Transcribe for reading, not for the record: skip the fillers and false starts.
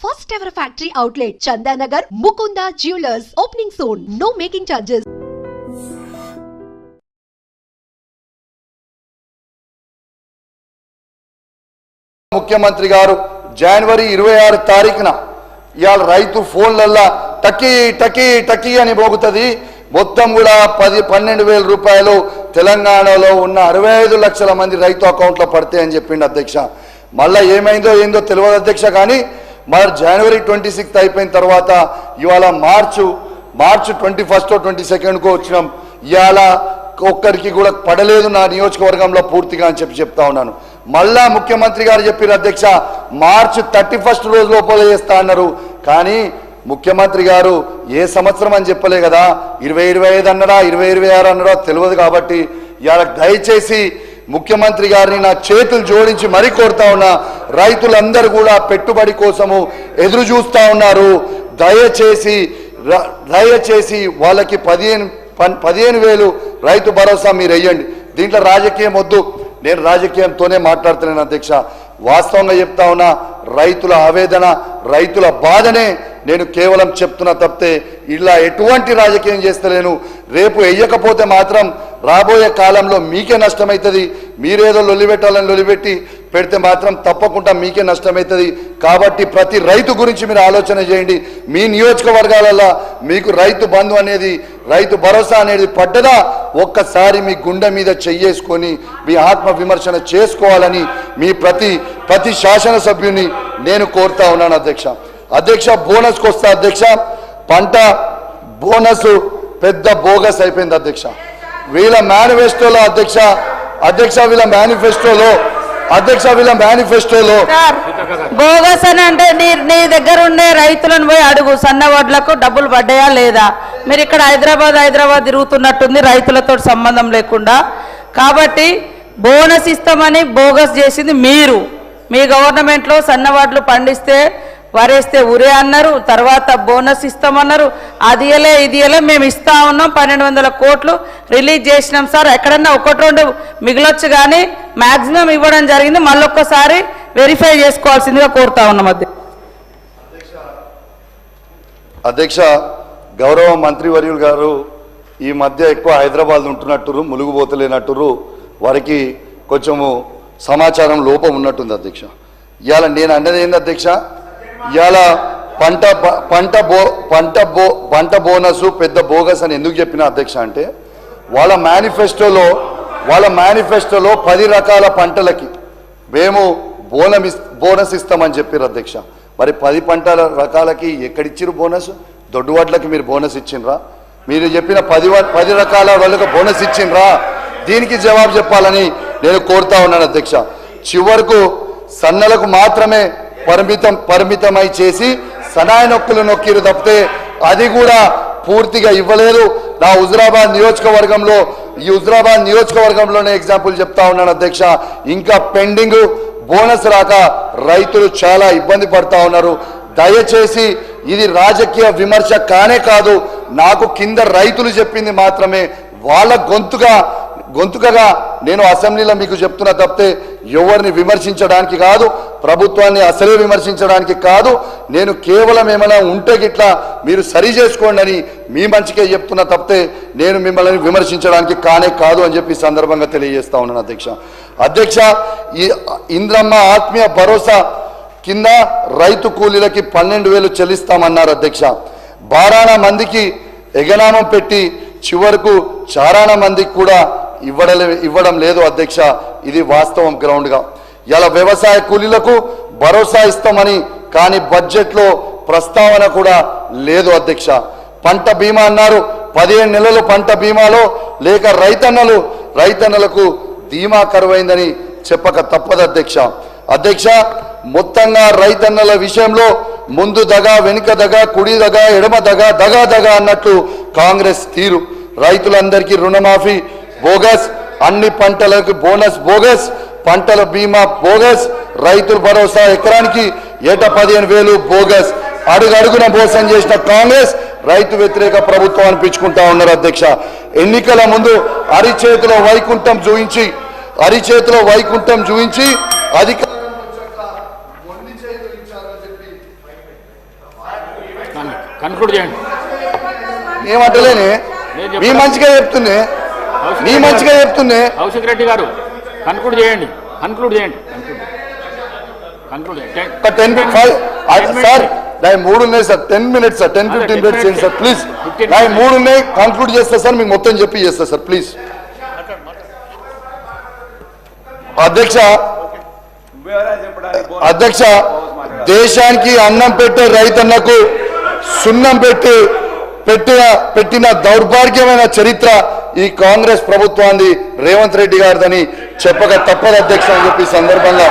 first ever factory outlet, Chandanagar, Mukunda Jewelers, opening soon. No making charges. ముఖ్యమంత్రి గారు జనవరి 26 తారీఖున ఇవాళ రైతు ఫోన్లల్లా టకీ టకీ టకీ అని మోగుతుంది. మొత్తం కూడా 12,000 రూపాయలు తెలంగాణలో ఉన్న 65 లక్షల మంది రైతు అకౌంట్లో పడతాయని చెప్పిండు అధ్యక్ష. మళ్ళీ ఏమైందో ఏందో తెలియదు అధ్యక్ష. కానీ మరి జనవరి 26 అయిపోయిన తర్వాత ఇవాళ మార్చు 21 22 వచ్చినాం. ఇవాళ ఒక్కరికి కూడా పడలేదు నా నియోజకవర్గంలో పూర్తిగా అని చెప్తా ఉన్నాను. మళ్ళా ముఖ్యమంత్రి గారు చెప్పారు అధ్యక్ష, మార్చి 31 రోజు లోపల చేస్తా అన్నారు. కానీ ముఖ్యమంత్రి గారు ఏ సంవత్సరం అని చెప్పలే కదా, 2025 అన్నారా 2026 అన్నారా తెలియదు. కాబట్టి ఇవాళ దయచేసి ముఖ్యమంత్రి గారిని నా చేతులు జోడించి మరీ కోరుతా ఉన్నా, రైతులందరూ కూడా పెట్టుబడి కోసము ఎదురు చూస్తూ ఉన్నారు. దయచేసి వాళ్ళకి 15,000 రైతు భరోసా మీరు వెయ్యండి. దీంట్లో రాజకీయం వద్దు, నేను రాజకీయంతోనే మాట్లాడుతున్నాను అధ్యక్ష. వాస్తవంగా చెప్తా ఉన్నా, రైతుల ఆవేదన రైతుల బాధనే నేను కేవలం చెప్తున్నా తప్పితే ఇలా ఎటువంటి రాజకీయం చేస్తలేను. రేపు వెయ్యకపోతే మాత్రం రాబోయే కాలంలో మీకే నష్టమవుతుంది. మీరేదో లొలిపెట్టాలని లొలిపెట్టి పెడితే మాత్రం తప్పకుండా మీకే నష్టమవుతుంది. కాబట్టి ప్రతి రైతు గురించి మీరు ఆలోచన చేయండి. మీ నియోజకవర్గాలలో మీకు రైతు బంధు అనేది రైతు భరోసా అనేది పడ్డదా ఒక్కసారి మీ గుండె మీద చెయ్యేసుకొని మీ ఆత్మ విమర్శన చేసుకోవాలని మీ ప్రతి శాసనసభ్యుని నేను కోరుతా ఉన్నాను అధ్యక్ష. బోనస్కి వస్తా అధ్యక్ష. పంట బోనస్ పెద్ద బోగస్ అయిపోయింది అధ్యక్ష. వీళ్ళ మేనిఫెస్టోలో వీళ్ళ మేనిఫెస్టోలో బోగస్ అని అంటే నీ దగ్గర ఉండే రైతులను పోయి అడుగు, సన్నవడ్లకు డబ్బులు పడ్డాయా లేదా. మీరు ఇక్కడ హైదరాబాద్ తిరుగుతున్నట్టుంది రైతులతో సంబంధం లేకుండా. కాబట్టి బోనస్ ఇస్తామని బోగస్ చేసింది మీరు. మీ గవర్నమెంట్లో సన్నవడ్లు పండిస్తే వరేస్తే ఉరే అన్నారు, తర్వాత బోనస్ ఇస్తామన్నారు. అది ఇది మేము ఇస్తా ఉన్నాం. 1,200 కోట్లు రిలీజ్ చేసినాం సార్. ఎక్కడన్నా 1-2 మిగిలొచ్చు, కానీ మ్యాక్సిమం ఇవ్వడం జరిగింది. మళ్ళొక్కసారి వెరిఫై చేసుకోవాల్సిందిగా కోరుతా ఉన్నాం అధ్యక్ష. గౌరవ మంత్రివర్యులు గారు ఈ మధ్య ఎక్కువ హైదరాబాద్ ఉంటున్నట్టురు, ములుగుపోతలేనట్టురు. వారికి కొంచెము సమాచారం లోపం ఉన్నట్టుంది అధ్యక్ష. ఇవాళ నేను అన్నది ఏంది అధ్యక్ష, ఇవాళ పంట బోనస్ పెద్ద బోగస్ అని ఎందుకు చెప్పిన అధ్యక్ష అంటే, వాళ్ళ మేనిఫెస్టోలో 10 రకాల పంటలకి మేము బోనస్ ఇస్తామని చెప్పారు అధ్యక్ష. మరి 10 పంటల రకాలకి ఎక్కడిచ్చిరు బోనస్? దొడ్డువాట్లకి మీరు బోనస్ ఇచ్చిండ్రా? మీరు చెప్పిన 10 రకాల వాళ్ళకి బోనస్ ఇచ్చిండ్రా? దీనికి జవాబు చెప్పాలని నేను కోరుతా ఉన్నాను అధ్యక్ష. చివరకు సన్నలకు మాత్రమే పరిమితమై చేసి సనాయ నొక్కులు నొక్కిరు తప్పితే అది కూడా పూర్తిగా ఇవ్వలేదు. నా హుజురాబాద్ నియోజకవర్గంలోనే ఎగ్జాంపుల్ చెప్తా ఉన్నాను అధ్యక్ష. ఇంకా పెండింగ్ బోనస్ రాక రైతులు చాలా ఇబ్బంది పడతా ఉన్నారు. దయచేసి ఇది రాజకీయ విమర్శ కానే కాదు, నాకు కింద రైతులు చెప్పింది మాత్రమే. వాళ్ళ గొంతుకగా నేను అసెంబ్లీలో మీకు చెప్తున్నా తప్పితే ఎవరిని విమర్శించడానికి కాదు, ప్రభుత్వాన్ని అసలే విమర్శించడానికి కాదు. నేను కేవలం ఏమైనా ఉంటే గిట్లా మీరు సరి చేసుకోండి అని మీ మంచికే చెప్తున్నా తప్పితే నేను మిమ్మల్ని విమర్శించడానికి కాదు అని చెప్పి సందర్భంగా తెలియజేస్తా ఉన్నాను అధ్యక్ష. ఈ ఇంద్రమ్మ ఆత్మీయ భరోసా కింద రైతు కూలీలకి 12,000 చెల్లిస్తామన్నారు అధ్యక్ష. బారానా మందికి ఎగనామం పెట్టి చివరకు చారానా మందికి కూడా ఇవ్వడం లేదు అధ్యక్ష. ఇది వాస్తవం గ్రౌండ్గా. ఇలా వ్యవసాయ కూలీలకు భరోసా ఇస్తామని కానీ బడ్జెట్లో ప్రస్తావన కూడా లేదు అధ్యక్ష. పంట బీమా అన్నారు, 15 నెలలు పంట బీమాలో లేక రైతన్నలకు ధీమా కరువైందని చెప్పక తప్పదు అధ్యక్ష. మొత్తంగా రైతన్నల విషయంలో ముందు దగా వెనుక దగా కుడి దగా ఎడమ దగా అన్నట్లు కాంగ్రెస్ తీరు. రైతులందరికీ రుణమాఫీ బోగస్, అన్ని పంటలకు బోనస్ బోగస్, పంటల బీమా బోగస్, రైతుల భరోసా ఎకరానికి ఏటా 15,000 బోగస్. అడుగడుగున మోసం చేసిన కాంగ్రెస్ రైతు వ్యతిరేక ప్రభుత్వం అనిపించుకుంటా ఉన్నారు అధ్యక్ష. ఎన్నికల ముందు అరిచేతిలో వైకుంఠం చూపించి అధికారం కన్క్లూడ్ చేయండి. ఏమంటలేని మీ మంచిగా చెప్తుంది, మీ మంచిగా చెప్తుంది. కౌశిక్ రెడ్డి గారు కన్క్లూడ్ చేయండి. సార్ దాని 3 ఉన్నాయి సార్. 10 minutes సార్, 10-15 minutes చేయండి సార్ ప్లీజ్. దాని 3 ఉన్నాయి, కంక్లూడ్ చేస్తా సార్, మీకు మొత్తం చెప్పి చేస్తా సార్ ప్లీజ్. అధ్యక్ష, దేశానికి అన్నం పెట్టే రైతన్నకు సున్నం పెట్టిన దౌర్భాగ్యమైన చరిత్ర ఈ కాంగ్రెస్ ప్రభుత్వాన్ని రేవంత్ రెడ్డి గారిదని చెప్పక తప్పదు అధ్యక్ష అని చెప్పి సందర్భంగా